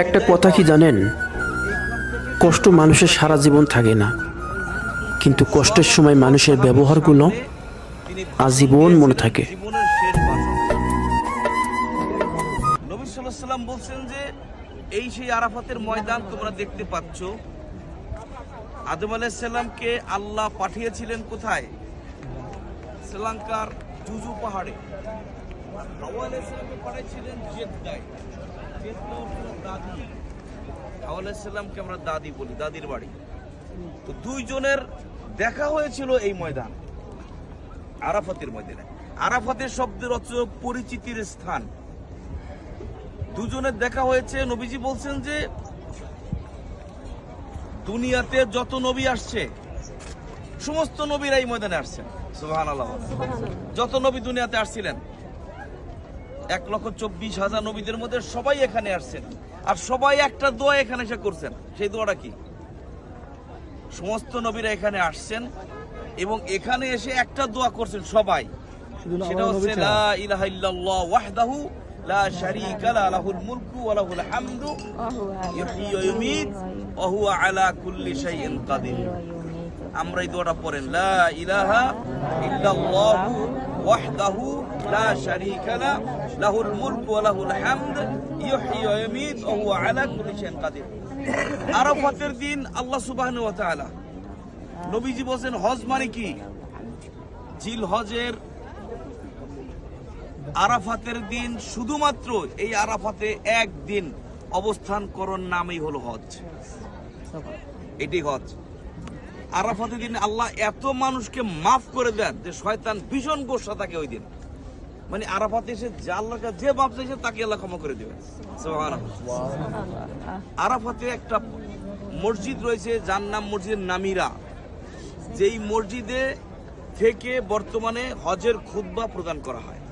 একটা কথা কি জানেন, কষ্ট মানুষের সারা জীবন থাকে না, কিন্তু কষ্টের সময় মানুষের ব্যবহারগুলো আজীবন মনে থাকে। নবী সাল্লাল্লাহু আলাইহি ওয়াসাল্লাম বলছেন যে এই সেই আরাফাতের ময়দান তোমরা দেখতে পাচ্ছ। আদম আলাইহিস সালামকে আল্লাহ পাঠিয়েছিলেন কোথায়? শ্রীলঙ্কার জুজু পাহাড়ে। হাওয়া আলাইহিস সালামকে পাঠিয়েছিলেন জেদ্দায়। জেদ্দা দাদি, হাওয়া আলাইহিস সালামকে আমরা দাদি বলি, দাদির বাড়ি। তো দুইজনের দেখা হয়েছিল এই ময়দান, আরাফাতের ময়দানে। আরাফাতের শব্দের অর্থ পরিচিতির স্থান। দুজনের দেখা হয়েছে। নবীজি বলছেন যে দুনিয়াতে যত নবী আসছে সমস্ত নবীরা এই ময়দানে আসছেন। সুবহানাল্লাহ। যত নবী দুনিয়াতে আসছিলেন 1,24,000 নবীদের মধ্যে সবাই এখানে আসছেন, আর সবাই একটা দোয়া এখানে এসে করছেন। সেই দোয়াটা কি? সমস্ত নবীরা এখানে আসছেন এবং এখানে এসে একটা দোয়া করছেন সবাই, সেটা হচ্ছে লা ইলাহা ইল্লাল্লাহ ওয়াহদাহু লা শারীকা লা লাহুল মুলকু ওয়া লাহুল হামদু ইহয়ী ওয়া ইউমীত ওয়া হুয়া আলা কুল্লি শাইইন কাদির। আমরা এই দোয়াটা পড়েন, লা ইলাহা ইল্লাল্লাহু ওয়াহদাহু লা শারীকা লা লাহুল মুলকু ওয়া লাহুল হামদ ইহয়ী ওয়া ইউমীত ওয়া হুয়া আলা কুল্লি শাইইন কাদির। আরাফাতের দিন আল্লাহ সুবহানাহু ওয়া তাআলা, নবীজি বলেন হজ মানে কি? জিল হজের আরাফাতের দিন শুধুমাত্র এই আরাফাতে একদিন অবস্থান করণ নামই হলো হজ। এটি হজ। আরাফাতের দিন আল্লাহ এত মানুষকে মাফ করে দেন যে শয়তান ভীষণ গোসা থাকে ওই দিন। মানে আরাফাতে এসে যে আল্লাহর কাছে যে মাফ চাইছে তাকে আল্লাহ ক্ষমা করে দেবেন। সুবহানাল্লাহ। আরাফাতে একটা মসজিদ রয়েছে যার নাম মসজিদ নামিরা, যেই মসজিদে থেকে বর্তমানে হজের খুতবা প্রদান করা হয়।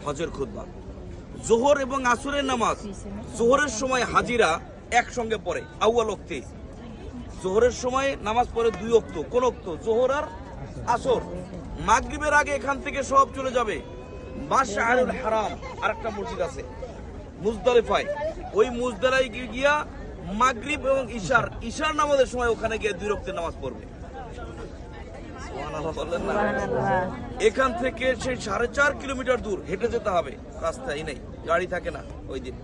হজের খুতবা জোহর এবং আসরের নামাজ, জোহরের সময় হাজিরা একসঙ্গে পড়ে আউয়াল ওয়াক্তে। জোহরের সময় নামাজ পড়ে 2 ওয়াক্ত। কোন ওয়াক্ত? জোহর আর আসর। মাগরিবের আগে এখান থেকে সব চলে যাবে মাশআরুল হারাম। আরেকটা মসজিদ আছে মুজদালিফায়, ওই মুজদালিফায় গিয়া মাগরিব এবং ঈশার নামাজের সময় ওখানে গিয়ে 2 ওয়াক্তের নামাজ পড়বে। এখান থেকে সেই 4.5 কিলোমিটার দূর হেঁটে যেতে হবে, রাস্তায় নেই, গাড়ি থাকে না। ওই দিন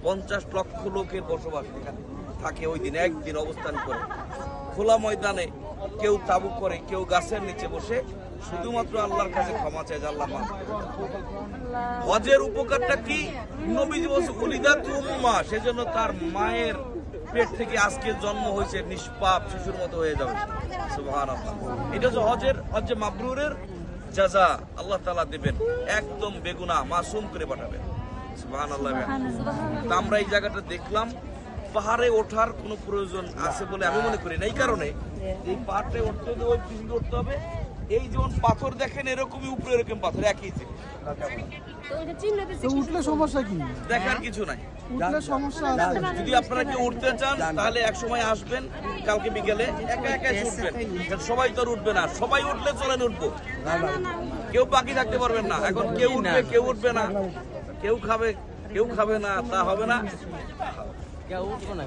50 লক্ষ লোকের বসবাস এখানে থাকে। ওই দিন একদিন অবস্থান করে খোলা ময়দানে, কেউ তাবু করে, কেউ গাছের নিচে বসে শুধুমাত্র আল্লাহর কাছে ক্ষমা চায়, আল্লাহ মাফ করে। হজের উপকারটা কি? নবীজি বলেছেন উলিদাত উম্মাহ, সেজন্য তার মায়ের পেট থেকে আজকে জন্ম হয়েছে নিষ্পাপ শিশুর মতো হয়ে যাবে। সুবহানাল্লাহ। এটা হচ্ছে হজ্জে মাবরুরের জাযা আল্লাহ তাআলা দেবেন, একদম বেগুনাহ মাসুম করে পাঠাবেন। সুবহানাল্লাহ। আমরা এই জায়গাটা দেখলাম, পাহাড়ে ওঠার কোনো প্রয়োজন আছে বলে আমি মনে করি না। এই কারণে এই পাহাড়ে উঠতে হবে, ওই পিছনে উঠতে হবে। এই যেমন পাথর দেখেন এরকমই উপরে এরকম পাথর একই জিনিস। উঠলে সমস্যা কি? দেখার কিছু নাই। উঠলে সমস্যা আছে। যদি আপনারা কেউ উঠতে চান তাহলে এক সময় আসবেন, কালকে বিকেলে একা একা উঠবেন। সবাই তো উঠবে না, সবাই উঠলে চলেন উঠবো, কেউ বাকি থাকতে পারবেন না। এখন কেউ উঠবে কেউ উঠবে না, কেউ খাবে কেউ খাবে না, তা হবে না। কেউ উঠবো না।